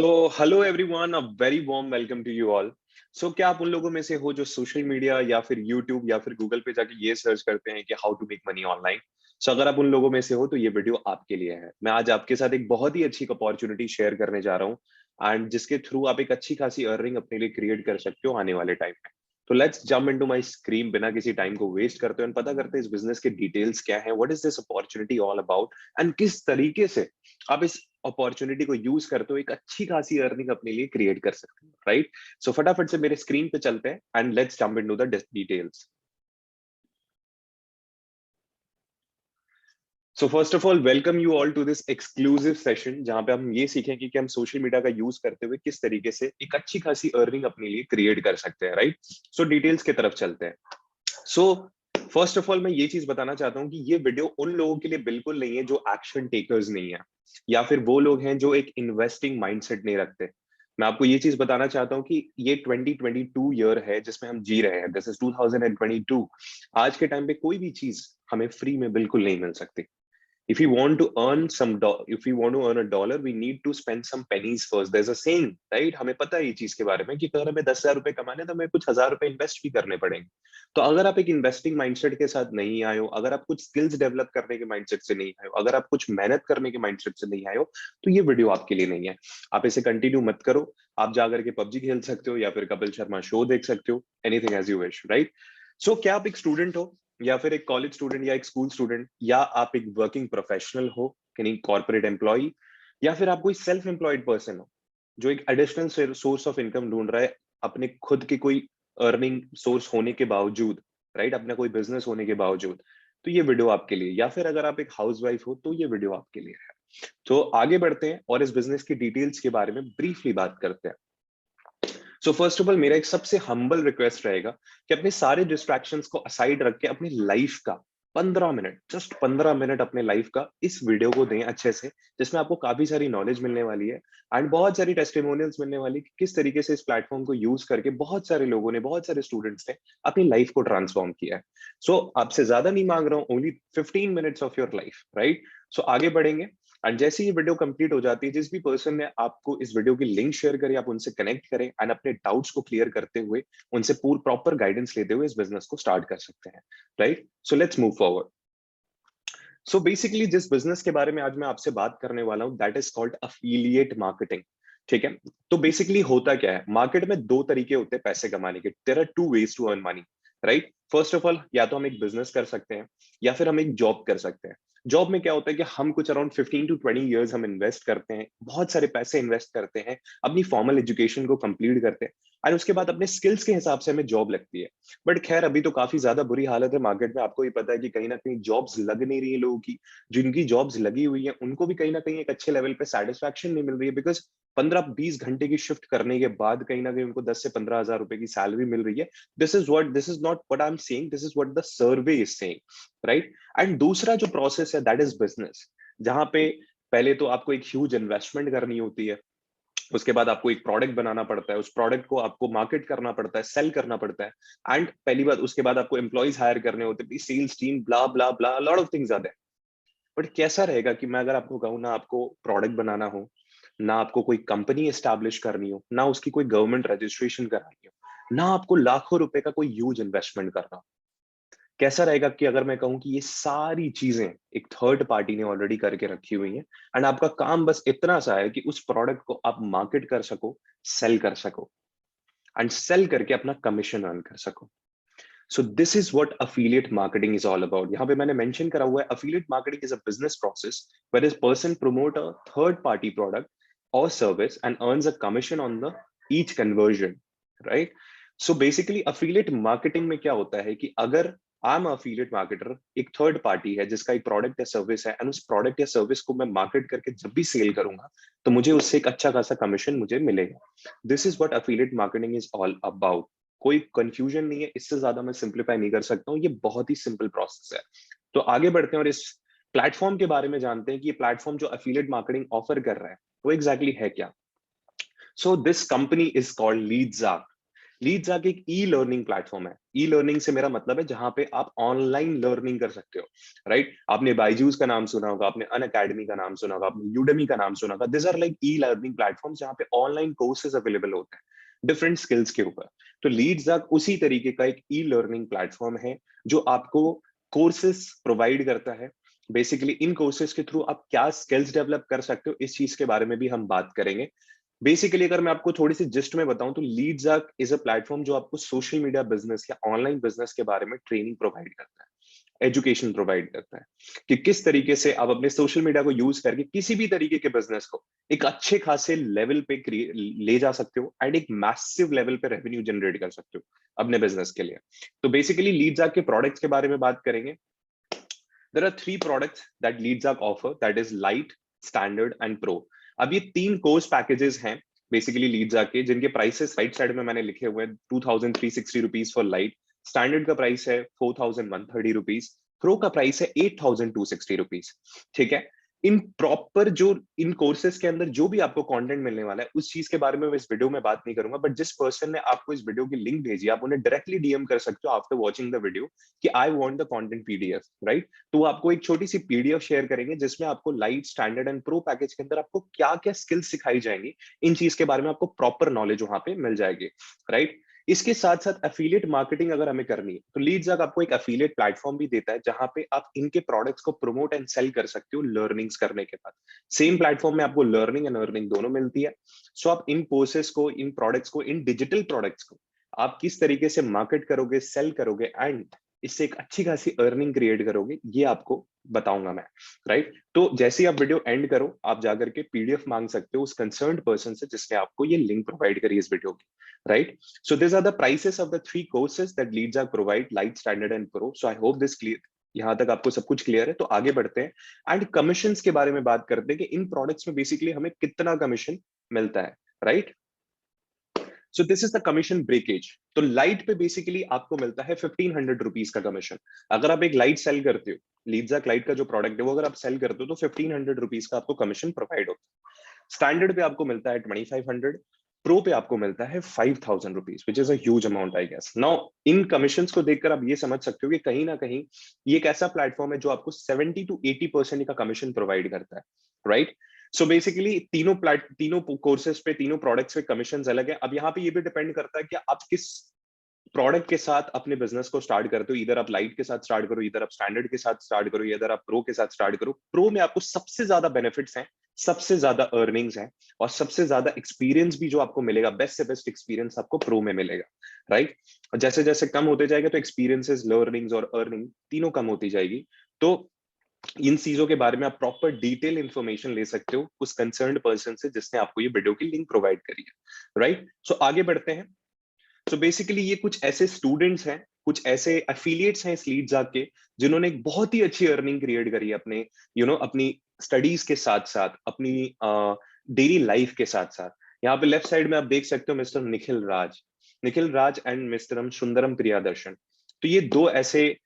तो hello everyone, a very warm welcome to you all. So क्या आप उन लोगों में से हो जो सोशल मीडिया या फिर यूट्यूब या फिर गूगल पे जाके ये सर्च करते हैं कि how to make money online? So अगर आप उन लोगों में से हो तो ये वीडियो आपके लिए है। मैं आज आपके साथ एक बहुत ही अच्छी अपॉर्चुनिटी शेयर करने जा रहा हूँ एंड जिसके थ्रू आप एक अच्छी खासी अर्निंग अपने लिए क्रिएट कर सकते हो आने वाले टाइम में। तो let's jump into my screen बिना किसी टाइम को वेस्ट करते हुए पता करते हैं इस बिजनेस के डिटेल्स क्या है, what is this opportunity all about and किस तरीके से आप इस अपॉर्चुनिटी को यूज करते हो एक अच्छी खासी अर्निंग अपने लिए क्रिएट कर सकते हो, राइट? सो फटाफट से मेरे स्क्रीन पे चलते हैं and let's jump into the details. So first of all welcome you all to this exclusive session जहां पे हम ये सीखेंगे कि हम सोशल मीडिया का यूज करते हुए किस तरीके से एक अच्छी खासी अर्निंग अपने लिए क्रिएट कर सकते हैं, राइट? सो डिटेल्स की तरफ चलते हैं। सो फर्स्ट ऑफ ऑल मैं ये चीज बताना चाहता हूँ कि ये वीडियो उन लोगों के लिए बिल्कुल नहीं है जो एक्शन टेकर्स नहीं है या फिर वो लोग हैं जो एक इन्वेस्टिंग माइंडसेट नहीं रखते। मैं आपको ये चीज बताना चाहता हूँ कि ये 2022 ईयर है जिसमें हम जी रहे हैं। This is 2022। आज के टाइम पे कोई भी चीज हमें फ्री में बिल्कुल नहीं मिल सकती। if you want to earn some if you want to earn a dollar, we need to spend some pennies first. There's a saying, right? हमें पता है ये चीज के बारे में कि अगर हमें 10,000 रुपए कमाने तो हमें कुछ 1,000 रुपए इन्वेस्ट भी करने पड़ेंगे। तो अगर आप एक इन्वेस्टिंग माइंडसेट के साथ नहीं आए हो, अगर आप कुछ स्किल्स डेवलप करने के माइंडसेट से नहीं आए हो, अगर आप कुछ मेहनत करने के माइंडसेट से नहीं आए हो, तो ये वीडियो आपके लिए नहीं है। आप इसे कंटिन्यू मत करो। आप जाकर के पबजी खेल सकते हो या फिर कपिल शर्मा शो देख सकते हो, anything as you wish, right? So क्या आप एक स्टूडेंट हो या फिर एक कॉलेज स्टूडेंट या एक स्कूल स्टूडेंट या आप एक वर्किंग प्रोफेशनल हो, यानी कॉर्पोरेट एम्प्लॉय, या फिर आप कोई सेल्फ एम्प्लॉयड पर्सन हो जो एक एडिशनल सोर्स ऑफ इनकम ढूंढ रहा है अपने खुद के कोई अर्निंग सोर्स होने के बावजूद, राइट? अपना कोई बिजनेस होने के बावजूद, तो ये वीडियो आपके लिए। या फिर अगर आप एक हाउसवाइफ हो तो ये वीडियो आपके लिए है। तो आगे बढ़ते हैं और इस बिजनेस की डिटेल्स के बारे में ब्रीफली बात करते हैं। सो फर्स्ट ऑफ ऑल मेरा एक सबसे हम्बल रिक्वेस्ट रहेगा कि अपने सारे डिस्ट्रैक्शंस को असाइड रख के अपनी लाइफ का 15 मिनट, जस्ट 15 मिनट अपने लाइफ का इस वीडियो को दें अच्छे से, जिसमें आपको काफी सारी नॉलेज मिलने वाली है एंड बहुत सारी टेस्टिमोनियल्स मिलने वाली कि किस तरीके से इस प्लेटफॉर्म को यूज करके बहुत सारे लोगों ने, बहुत सारे स्टूडेंट्स ने अपनी लाइफ को ट्रांसफॉर्म किया है। सो आपसे ज्यादा नहीं मांग रहा हूँ, only 15 minutes of your life, right? So आगे बढ़ेंगे एंड जैसे ये वीडियो कंप्लीट हो जाती है, जिस भी पर्सन ने आपको इस वीडियो की लिंक शेयर करी, आप उनसे कनेक्ट करें एंड अपने डाउट्स को क्लियर करते हुए उनसे पूरी प्रॉपर गाइडेंस लेते हुए इस बिजनेस को स्टार्ट कर सकते हैं, right? So let's move forward. So basically जिस बिजनेस के बारे में आज मैं आपसे बात करने वाला हूं, that is called affiliate marketing. ठीक है? तो बेसिकली होता क्या है, मार्केट में दो तरीके होते हैं पैसे कमाने के। There are two ways to earn money, right? First of all, या तो हम एक बिजनेस कर सकते हैं या फिर हम एक जॉब कर सकते हैं। जॉब में क्या होता है कि हम कुछ अराउंड 15 to 20 years हम इन्वेस्ट करते हैं, बहुत सारे पैसे इन्वेस्ट करते हैं, अपनी फॉर्मल एजुकेशन को कंप्लीट करते हैं और उसके बाद अपने स्किल्स के हिसाब से हमें जॉब लगती है। बट खैर अभी तो काफी ज्यादा बुरी हालत है मार्केट में। आपको ही पता है कि कहीं ना कहीं जॉब्स लग नहीं रही है लोगों की। जिनकी जॉब्स लगी हुई है उनको भी कहीं ना कहीं एक अच्छे लेवल पे सेटिस्फैक्शन नहीं मिल रही है, बिकॉज 15-20 घंटे की शिफ्ट करने के बाद कहीं ना कहीं उनको 10 से 15 हजार रुपए की सैलरी मिल रही है। This is not what I am saying, this is what the survey is saying, right? And दूसरा जो प्रोसेस है दैट इज बिजनेस, जहां पे पहले तो आपको एक ह्यूज इन्वेस्टमेंट करनी होती है। उसके बाद आपको एक प्रोडक्ट बनाना पड़ता है, उस प्रोडक्ट को आपको मार्केट करना पड़ता है, सेल करना पड़ता है एंड पहली बात उसके बाद आपको एम्प्लॉइज हायर करने होते हैं, sales team, blah blah blah, lot of things आते हैं। बट कैसा रहेगा कि मैं अगर आपको कहूँ ना आपको प्रोडक्ट बनाना हो, ना आपको कोई कंपनी एस्टैब्लिश करनी हो, ना उसकी कोई गवर्नमेंट रजिस्ट्रेशन करानी हो, ना आपको लाखों रुपए का कोई ह्यूज इन्वेस्टमेंट करना हो, कैसा रहेगा कि अगर मैं कहूँ कि ये सारी चीजें एक थर्ड पार्टी ने ऑलरेडी करके रखी हुई हैं एंड आपका काम बस इतना सा है कि उस प्रोडक्ट को आप मार्केट कर सको, सेल कर सको एंड सेल करके अपना कमीशन अर्न कर सको। So this is what affiliate marketing is all about. यहाँ पे मैंने मेंशन करा हुआ है, affiliate marketing is a business process where this person promote a third party product और service and earns a commission on the each conversion, right? So basically affiliate marketing में क्या होता है कि अगर आई एम अफिलिएट मार्केटर, एक third party है जिसका एक प्रोडक्ट या सर्विस है एंड उस प्रोडक्ट या सर्विस को मैं मार्केट करके जब भी सेल करूंगा तो मुझे उससे एक अच्छा खासा कमीशन मुझे मिलेगा। This is what affiliate marketing is all about. कोई कंफ्यूजन नहीं है, इससे ज्यादा मैं सिंप्लीफाई नहीं कर सकता हूँ, ये बहुत ही सिंपल प्रोसेस है। तो आगे बढ़ते हैं और इस प्लेटफॉर्म के बारे में जानते हैं कि ये प्लेटफॉर्म जो एफिलिएट मार्केटिंग ऑफर कर रहा है वो एग्जैक्टली है क्या। So this company is called Leadsark. Leadsark एक ई लर्निंग प्लेटफॉर्म है। ई लर्निंग से मेरा मतलब है जहां पे आप ऑनलाइन लर्निंग कर सकते हो, राइट? आपने बायजूस का नाम सुना होगा, आपने अन अकेडमी का नाम सुना होगा, आपने यूडेमी का नाम सुना होगा। This are like e learning platform जहां पे ऑनलाइन कोर्सेज अवेलेबल होते हैं डिफरेंट स्किल्स के ऊपर। तो लीड्सआर्क उसी तरीके का एक ई लर्निंग प्लेटफॉर्म है जो आपको कोर्सेज प्रोवाइड करता है। बेसिकली इन कोर्सेज के थ्रू आप क्या स्किल्स डेवलप कर सकते हो, इस चीज के बारे में भी हम बात करेंगे। बेसिकली अगर मैं आपको थोड़ी सी जिस्ट में बताऊं तो लीड्सआर्क इज अ प्लेटफॉर्म जो आपको सोशल मीडिया बिजनेस या ऑनलाइन बिजनेस के बारे में ट्रेनिंग प्रोवाइड करता है, एजुकेशन प्रोवाइड करता है कि किस तरीके से आप अपने सोशल मीडिया को यूज करके किसी भी तरीके के बिजनेस को एक अच्छे खासे लेवल पे ले जा सकते हो एंड एक मैसिव लेवल पे रेवेन्यू जनरेट कर सकते हो अपने बिजनेस के लिए। तो बेसिकली लीड्सआर्क के प्रोडक्ट्स के बारे में बात करेंगे। There are three products that LeadsArc offer, that is Lite, Standard and Pro. अब ये तीन कोर्स पैकेजेस हैं बेसिकली LeadsArc के, जिनके प्राइसेस राइट साइड में मैंने लिखे हुए हैं। 2360 रुपीज फॉर लाइट, स्टैंडर्ड का प्राइस है 4130 रुपीज, प्रो का प्राइस है 8260 रुपीज। ठीक है। इन प्रॉपर जो इन कोर्सेज के अंदर जो भी आपको कंटेंट मिलने वाला है उस चीज के बारे में मैं इस वीडियो में बात नहीं करूंगा, बट जिस पर्सन ने आपको इस वीडियो की लिंक भेजी आप उन्हें डायरेक्टली डीएम कर सकते हो आफ्टर वॉचिंग द वीडियो कि I want the content PDF, right? तो वो आपको एक छोटी सी पीडीएफ शेयर करेंगे जिसमें आपको light, standard and pro package के अंदर आपको क्या क्या स्किल्स सिखाई जाएंगी, इन चीज के बारे में आपको प्रॉपर नॉलेज वहां पे मिल जाएगी, राइट? इसके साथ साथ एफिलिएट मार्केटिंग अगर हमें करनी है तो लीड्सआर्क आपको एक एफिलिएट प्लेटफॉर्म भी देता है जहां पे आप इनके प्रोडक्ट्स को प्रमोट एंड सेल कर सकते हो लर्निंग्स करने के बाद। सेम प्लेटफॉर्म में आपको लर्निंग एंड अर्निंग दोनों मिलती है। सो आप इन कोर्सेस को, इन प्रोडक्ट्स को, इन डिजिटल प्रोडक्ट्स को आप किस तरीके से मार्केट करोगे, सेल करोगे एंड इससे एक अच्छी खासी अर्निंग क्रिएट करोगे, ये आपको बताऊंगा मैं, राइट? तो जैसे ही आप वीडियो एंड करो आप जाकर के पीडीएफ मांग सकते हो उस कंसर्न्ड पर्सन से जिसने आपको ये लिंक प्रोवाइड करी इस वीडियो की, right? So these are the prices of the three courses that LeadsArc provide, Light, Standard and Pro. So I hope this clear, यहाँ तक आपको सब कुछ क्लियर है। तो आगे बढ़ते हैं एंड कमीशंस के बारे में बात करते हैं कि इन प्रोडक्ट्स में बेसिकली हमें कितना कमीशन मिलता है, right? So this is the commission breakage. तो लाइट पे बेसिकली आपको मिलता है 1500 रुपीज का कमीशन। अगर आप एक लाइट सेल करते हो, लीड्सआर्क लाइट का जो प्रोडक्ट है वो अगर आप सेल करते हो तो 1500 रुपीज का आपको कमीशन प्रोवाइड होता है। स्टैंडर्ड पे आपको मिलता है 2500, प्रो पे आपको मिलता है 5000 rupees, which is a huge amount I guess. Now इन कमीशंस को देखकर आप ये समझ सकते हो कि कहीं ना कहीं ये एक ऐसा प्लेटफॉर्म है जो आपको 70 to 80% का कमीशन प्रोवाइड करता है, राइट? सो बेसिकली तीनों कोर्सेज पे, तीनों प्रोडक्ट्स पे कमीशन अलग है। अब यहाँ पे ये भी डिपेंड करता है कि आप किस प्रोडक्ट के साथ अपने बिजनेस को स्टार्ट करते हो। इधर आप लाइट के साथ स्टार्ट करो, इधर आप स्टैंडर्ड के साथ स्टार्ट करो, इधर आप प्रो के साथ स्टार्ट करो। प्रो में आपको सबसे ज्यादा बेनिफिट्स हैं, सबसे ज्यादा अर्निंग्स हैं और सबसे ज्यादा एक्सपीरियंस भी जो आपको मिलेगा, बेस्ट से बेस्ट एक्सपीरियंस आपको प्रो में मिलेगा, राइट? और जैसे जैसे कम होते जाएगा तो एक्सपीरियंसेस, लर्निंग्स और अर्निंग तीनों कम होती जाएगी। तो इन चीजों के बारे में आप प्रॉपर डिटेल इंफॉर्मेशन ले सकते हो उस कंसर्न्ड पर्सन से जिसने आपको ये वीडियो की लिंक प्रोवाइड करी है, राइट? सो आगे बढ़ते हैं। सो बेसिकली ये कुछ ऐसे स्टूडेंट्स हैं, कुछ ऐसे एफिलिएट्स हैं इस लीड्सआर्क के जिन्होंने एक बहुत ही अच्छी अर्निंग क्रिएट करी है अपने अपनी स्टडीज के साथ साथ, अपनी डेली लाइफ के साथ साथ। यहाँ पे लेफ्ट साइड में आप देख सकते हो mister Nikhil Raj and mister Sundaram Priyadarshan. तो ये दो ऐसे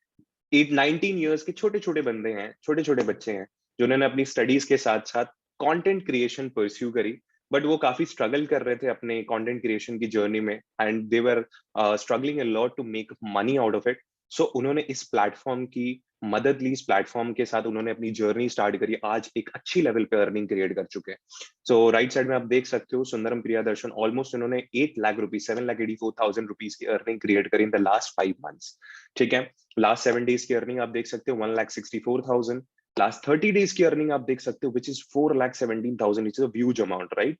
19 ईयर्स के छोटे छोटे बंदे हैं, छोटे छोटे बच्चे हैं जिन्होंने अपनी स्टडीज के साथ साथ कंटेंट क्रिएशन परस्यू करी। बट वो काफी स्ट्रगल कर रहे थे अपने कंटेंट क्रिएशन की जर्नी में and they were struggling a lot to make money out of it. So उन्होंने इस प्लेटफॉर्म की मदद ली, इस प्लेटफॉर्म के साथ उन्होंने अपनी जर्नी स्टार्ट करी, आज एक अच्छी लेवल पे अर्निंग क्रिएट कर चुके हैं। सो राइट साइड में आप देख सकते हो सुंदरम प्रियादर्शन, ऑलमोस्ट इन्होंने 8 लाख रुपीज, 7,84,000 रुपीज की अर्निंग क्रिएट करी इन द लास्ट 5 मंथ्स। ठीक है। लास्ट 7 डेज की अर्निंग आप देख सकते हो 1,64,000। लास्ट 30 डेज की अर्निंग आप देख सकते हो which is 4,17,000, which is a huge amount, right?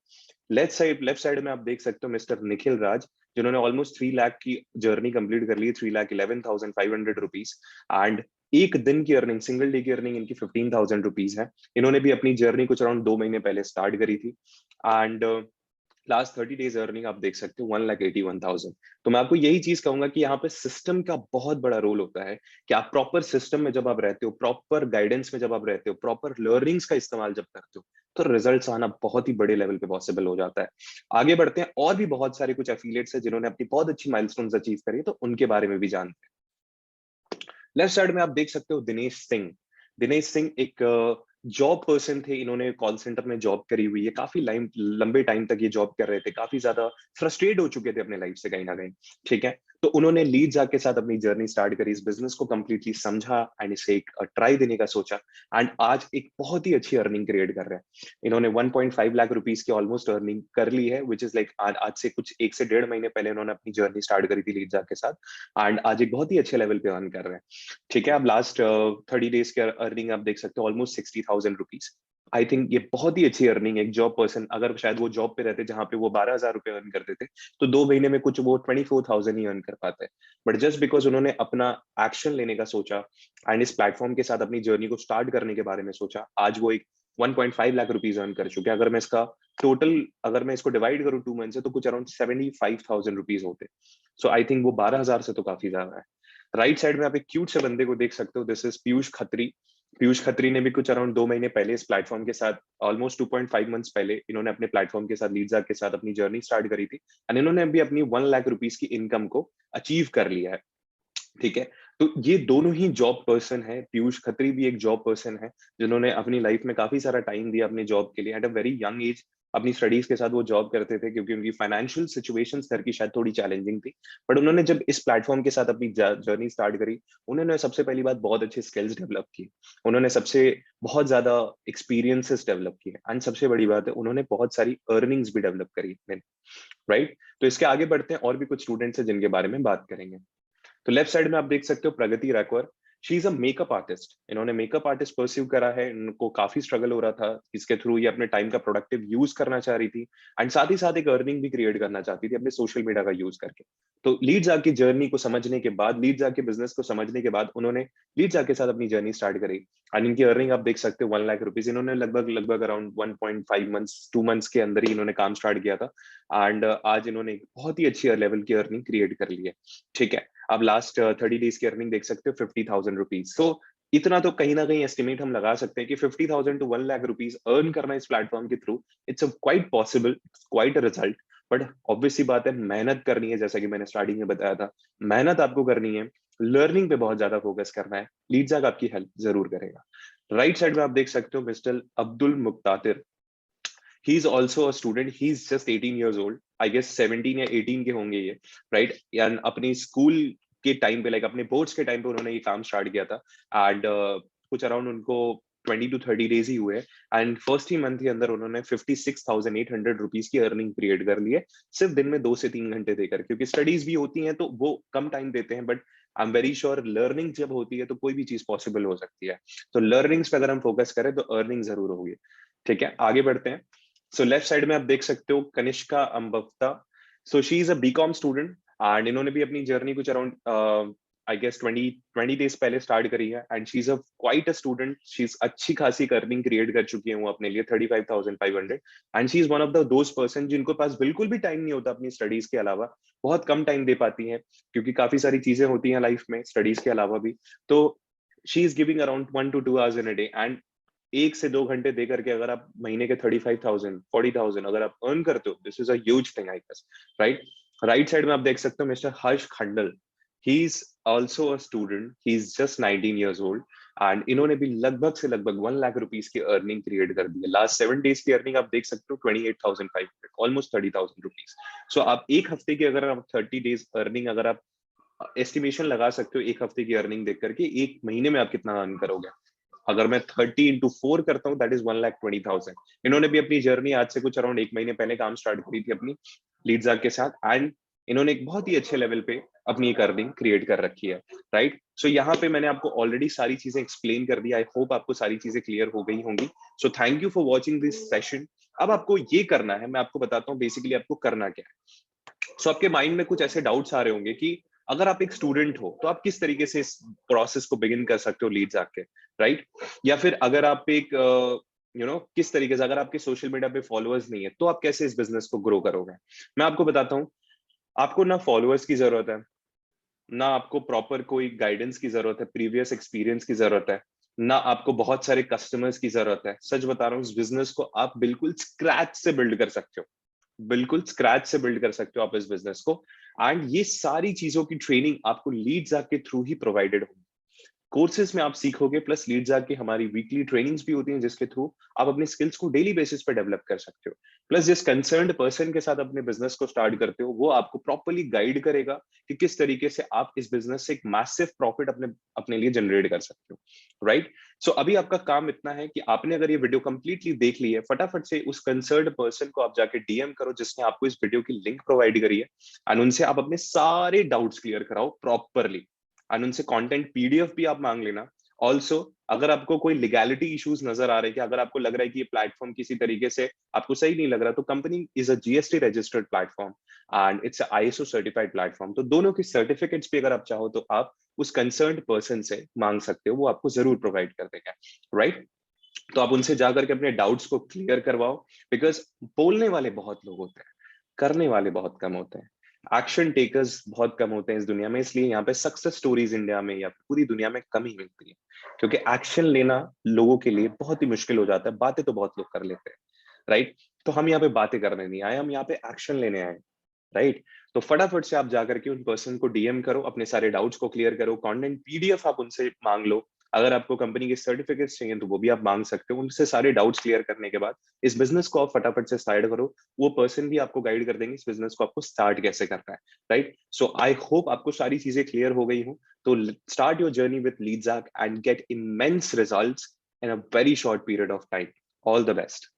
Left side में आप देख सकते हो मिस्टर निखिल राज जिन्होंने ऑलमोस्ट 3 लाख की जर्नी कंप्लीट कर ली, 3,11,500 रुपीज। एंड एक दिन की अर्निंग, सिंगल डे की अर्निंग इनकी 15,000 रुपीज है। इन्होंने भी अपनी जर्नी कुछ अराउंड 2 महीने पहले स्टार्ट करी थी एंड लास्ट 30 डेज अर्निंग आप देख सकते हो 1,81,000। तो मैं आपको यही चीज कहूंगा कि यहाँ पे सिस्टम का बहुत बड़ा रोल होता है कि आप प्रॉपर सिस्टम में जब आप रहते हो, प्रॉपर गाइडेंस में जब आप रहते हो, प्रॉपर लर्निंग्स का इस्तेमाल जब करते हो तो रिजल्ट्स आना बहुत ही बड़े लेवल पे पॉसिबल हो जाता है। आगे बढ़ते हैं, और भी बहुत सारे कुछ एफिलिएट्स हैं जिन्होंने अपनी बहुत अच्छी माइलस्टोन्स अचीव करी है, तो उनके बारे में भी जानते हैं। लेफ्ट साइड में आप देख सकते हो दिनेश सिंह एक जॉब पर्सन थे, इन्होंने कॉल सेंटर में जॉब करी हुई है, काफी लंबे टाइम तक ये जॉब कर रहे थे, काफी ज्यादा फ्रस्ट्रेट हो चुके थे अपने लाइफ से कहीं ना कहीं। ठीक है, तो उन्होंने लीड जाग के साथ अपनी जर्नी स्टार्ट करी, इस बिजनेस को कंप्लीटली समझा एंड इसे एक ट्राई देने का सोचा, एंड आज एक बहुत ही अच्छी अर्निंग क्रिएट कर रहे हैं। इन्होंने 1.5 लाख रुपीस की ऑलमोस्ट अर्निंग कर ली है, विच इज लाइक आज से कुछ 1 से 1.5 महीने पहले इन्होंने अपनी जर्नी स्टार्ट करी थी लीड जाग के साथ, एंड आज एक बहुत ही अच्छे लेवल पे अर्न कर रहे हैं। ठीक है, अब लास्ट 30 डेज के अर्निंग आप देख सकते हो, ऑलमोस्ट 60,000 रुपीज। आई थिंक ये बहुत ही अच्छी अर्निंग है। एक जॉब पर्सन, अगर शायद वो जॉब पे रहते जहां पे वो 12,000 रुपए अर्न करते थे, तो 2 महीने में कुछ वो 24,000 ही अर्न कर पाते हैं। बट जस्ट बिकॉज उन्होंने अपना एक्शन लेने का सोचा एंड इस प्लेटफॉर्म के साथ अपनी जर्नी को स्टार्ट करने के बारे में सोचा, आज वो एक 1.5 लाख रुपीज अर्न कर चुके हैं। अगर मैं इसका टोटल, अगर मैं इसको डिवाइड करूँ 2 मंथ से, तो कुछ अराउंड 75,000 रुपीज होते। सो आई थिंक वो 12,000 से तो काफी ज्यादा है। राइट साइड में आप एक क्यूट से बंदे को देख सकते हो, दिस इज पीयूष खत्री। पीयूष खत्री ने भी कुछ अराउंड 2 महीने पहले इस प्लेटफॉर्म के साथ, ऑलमोस्ट 2.5 मंथ्स पहले, इन्होंने अपने प्लेटफॉर्म के साथ, लीडजाग के साथ अपनी जर्नी स्टार्ट करी थी, एंड इन्होंने भी अपनी 1 लाख रुपीज की इनकम को अचीव कर लिया है। ठीक है, तो ये दोनों ही जॉब पर्सन है। पीयूष खत्री भी एक जॉब पर्सन है, जिन्होंने अपनी लाइफ में काफी सारा टाइम दिया अपने जॉब के लिए। At a very young age अपनी स्टडीज के साथ वो जॉब करते थे, क्योंकि उनकी फाइनेंशियल सिचुएशन घर की शायद थोड़ी चैलेंजिंग थी। बट उन्होंने जब इस प्लेटफॉर्म के साथ अपनी जर्नी स्टार्ट करी, उन्होंने सबसे पहली बात बहुत अच्छे स्किल्स डेवलप की, उन्होंने सबसे बहुत ज्यादा एक्सपीरियंसेस डेवलप किए, एंड सबसे बड़ी बात है, उन्होंने बहुत सारी अर्निंग्स भी डेवलप करी। राइट, तो इसके आगे बढ़ते हैं, और भी कुछ स्टूडेंट्स हैं जिनके बारे में बात करेंगे। तो लेफ्ट साइड में आप देख सकते हो Pragati Raikwar. She is a makeup artist. इन्होंने मेकअप आर्टिस्ट परस्यू करा है, इनको काफी स्ट्रगल हो रहा था, इसके थ्रू ये अपने टाइम का प्रोडक्टिव यूज करना चाह रही थी, एंड साथ ही साथ एक अर्निंग भी क्रिएट करना चाहती थी अपने सोशल मीडिया का यूज करके। तो लीड जाग की जर्नी को समझने के बाद, लीड जाग के बिजनेस को समझने के बाद, उन्होंने लीड जाग के साथ अपनी जर्नी स्टार्ट करी, एंड इनकी अर्निंग आप देख सकते हो 1 लाख रुपीज। इन्होंने लगभग लगभग अराउंड 1.5 मंथ्स 2 मंथ्स के अंदर ही इन्होंने काम स्टार्ट किया था, एंड आज इन्होंने एक बहुत ही अच्छी लेवल की अर्निंग क्रिएट कर ली है। ठीक है, आप लास्ट 30 डेज की अर्निंग देख सकते हो 50,000 रुपीज। तो इतना तो कहीं ना कहीं एस्टिमेट हम लगा सकते हैं कि 50,000 टू 1 लाख रुपीज अर्न करना इस प्लेटफॉर्म के through, it's quite possible, quite a result. But obviously बात है, मेहनत करनी है, जैसा कि मैंने स्टार्टिंग में बताया था, मेहनत आपको करनी है, लर्निंग पे बहुत ज्यादा फोकस करना है, लीडजाग आपकी हेल्प जरूर करेगा। राइट साइड में आप देख सकते हो mister Abdul Muktatir. He is also a student, he is just 18 years old, I guess 17 या 18 के होंगे ये। राइट, यानी अपनी स्कूल के टाइम पे, लाइक अपने बोर्ड्स के टाइम पे उन्होंने ये काम स्टार्ट किया था, एंड कुछ अराउंड उनको 20 to 30 डेज ही हुए, एंड फर्स्ट ही मंथ के अंदर उन्होंने 56,800 रुपीज की अर्निंग क्रिएट कर ली है, सिर्फ दिन में 2 से 3 घंटे देकर। क्योंकि स्टडीज भी होती हैं तो वो कम टाइम देते हैं, but I am very sure learning जब होती है तो कोई भी चीज पॉसिबल हो सकती है। तो लर्निंग्स पे अगर हम फोकस करें तो अर्निंग जरूर होगी। ठीक है, आगे बढ़ते हैं। सो लेफ्ट साइड में आप देख सकते हो कनिष्का अम्बफ्ता। So she is a BCom student, and इन्होंने भी अपनी जर्नी कुछ अराउंड आई गेस 20 डेज पहले स्टार्ट करी है, and she is a quite a student. शी इज अच्छी खासी अर्निंग क्रिएट कर चुकी है वो अपने लिए 35,500, and she is one of the those person जिनको पास बिल्कुल भी टाइम नहीं होता अपनी स्टडीज के अलावा, बहुत कम टाइम दे पाती हैं, क्योंकि काफी सारी चीजें होती हैं लाइफ में स्टडीज के अलावा भी। तो she is giving around 1 to 2 hours in a day, and 1 से 2 घंटे दे करके अगर आप महीने के 35,000 40,000 अगर आप अर्न करते हो, this is a huge thing I guess. Right, right side में आप देख सकते हो mister Harsh Khandal. He is also a student, he is just 19 years old, and इन्होंने भी लगभग से लगभग 1 लाख रुपीज की अर्निंग क्रिएट कर दी है। लास्ट 7 डेज की अर्निंग आप देख सकते हो 28,500, ऑलमोस्ट 30,000 रुपीज। सो आप एक हफ्ते की अगर आप 30 डेज अर्निंग अगर आप एस्टिमेशन लगा सकते हो, एक हफ्ते की अर्निंग देख करके एक महीने में आप कितना अर्न करोगे। अगर मैं 30 into 4 करता हूँ, दैट इज 1,20,000। इन्होंने भी अपनी जर्नी आज से कुछ अराउंड 1 महीने पहले काम स्टार्ट करी थी अपनी लीडजाग के साथ, एंड इन्होंने एक बहुत ही अच्छे लेवल पे अपनी एक अर्निंग क्रिएट कर रखी है। राइट, सो यहाँ पे मैंने आपको ऑलरेडी सारी चीजें एक्सप्लेन कर दी, आई होप आपको सारी चीजें क्लियर हो गई होंगी। So thank you for watching this session. अब आपको ये करना है, मैं आपको बताता हूँ बेसिकली आपको करना क्या है। सो आपके माइंड में कुछ ऐसे डाउट्स आ रहे होंगे कि अगर आप एक स्टूडेंट हो तो आप किस तरीके से इस प्रोसेस को बिगिन कर सकते हो लीड्स आके, राइट? या फिर अगर आप एक किस तरीके से, अगर आपके सोशल मीडिया पे फॉलोअर्स नहीं है तो आप कैसे इस बिजनेस को ग्रो करोगे। मैं आपको बताता हूँ, आपको ना फॉलोअर्स की जरूरत है, ना आपको प्रॉपर कोई गाइडेंस की जरूरत है, प्रीवियस एक्सपीरियंस की जरूरत है, ना आपको बहुत सारे कस्टमर्स की जरूरत है। सच बता रहा हूँ, इस बिजनेस को आप बिल्कुल स्क्रैच से बिल्ड कर सकते हो, बिल्कुल स्क्रैच से बिल्ड कर सकते हो आप इस बिजनेस को। एंड ये सारी चीजों की ट्रेनिंग आपको लीड्स के थ्रू ही प्रोवाइडेड होगी। कोर्सेज में आप सीखोगे, प्लस लीड्स की हमारी वीकली ट्रेनिंग्स भी होती हैं जिसके थ्रू आप अपने स्किल्स को डेली बेसिस पे डेवलप कर सकते हो। प्लस जिस कंसर्न्ड पर्सन के साथ अपने बिजनेस को स्टार्ट करते हो वो आपको प्रॉपर्ली गाइड करेगा कि किस तरीके से आप इस बिजनेस से एक मैसिव प्रॉफिट अपने अपने लिए जनरेट कर सकते हो, राइट। सो अभी आपका काम इतना है कि आपने अगर ये वीडियो कंप्लीटली देख ली है, फटाफट से उस कंसर्न्ड पर्सन को आप जाके डीएम करो जिसने आपको इस वीडियो की लिंक प्रोवाइड करी है, एंड उनसे आप अपने सारे डाउट्स क्लियर कराओ प्रॉपरली, एंड उनसे कंटेंट पीडीएफ भी आप मांग लेना। ऑल्सो अगर आपको कोई लीगैलिटी इश्यूज नजर आ रहे हैं कि अगर आपको लग रहा है कि ये प्लेटफॉर्म किसी तरीके से आपको सही नहीं लग रहा, तो company is a GST registered platform and it's ISO certified platform, तो दोनों की सर्टिफिकेट्स भी अगर आप चाहो तो आप उस कंसर्न्ड पर्सन से मांग सकते हो, वो आपको जरूर प्रोवाइड कर देगा, राइट। तो आप उनसे जाकर के अपने डाउट्स को क्लियर करवाओ, बिकॉज बोलने वाले बहुत लोग होते हैं, करने वाले बहुत कम होते हैं, एक्शन टेकर्स बहुत कम होते हैं इस दुनिया में, इसलिए यहाँ पे सक्सेस स्टोरीज इंडिया में या पूरी दुनिया में कम ही मिलती है, क्योंकि एक्शन लेना लोगों के लिए बहुत ही मुश्किल हो जाता है। बातें तो बहुत लोग कर लेते हैं, राइट। तो हम यहाँ पे बातें करने नहीं आए, हम यहाँ पे एक्शन लेने आए, राइट। तो फटाफट से आप जाकर के उन पर्सन को डीएम करो, अपने सारे डाउट्स को क्लियर करो, कंटेंट पीडीएफ आप उनसे मांग लो, अगर आपको कंपनी के सर्टिफिकेट्स चाहिए तो वो भी आप मांग सकते हो। उनसे सारे डाउट्स क्लियर करने के बाद इस बिजनेस को आप फटाफट से स्टार्ट करो, वो पर्सन भी आपको गाइड कर देंगे इस बिजनेस को आपको स्टार्ट कैसे करना है, राइट। सो आई होप आपको सारी चीजें क्लियर हो गई हूँ। तो start your journey with Leadsark and get immense results in a very short period of time. All the best.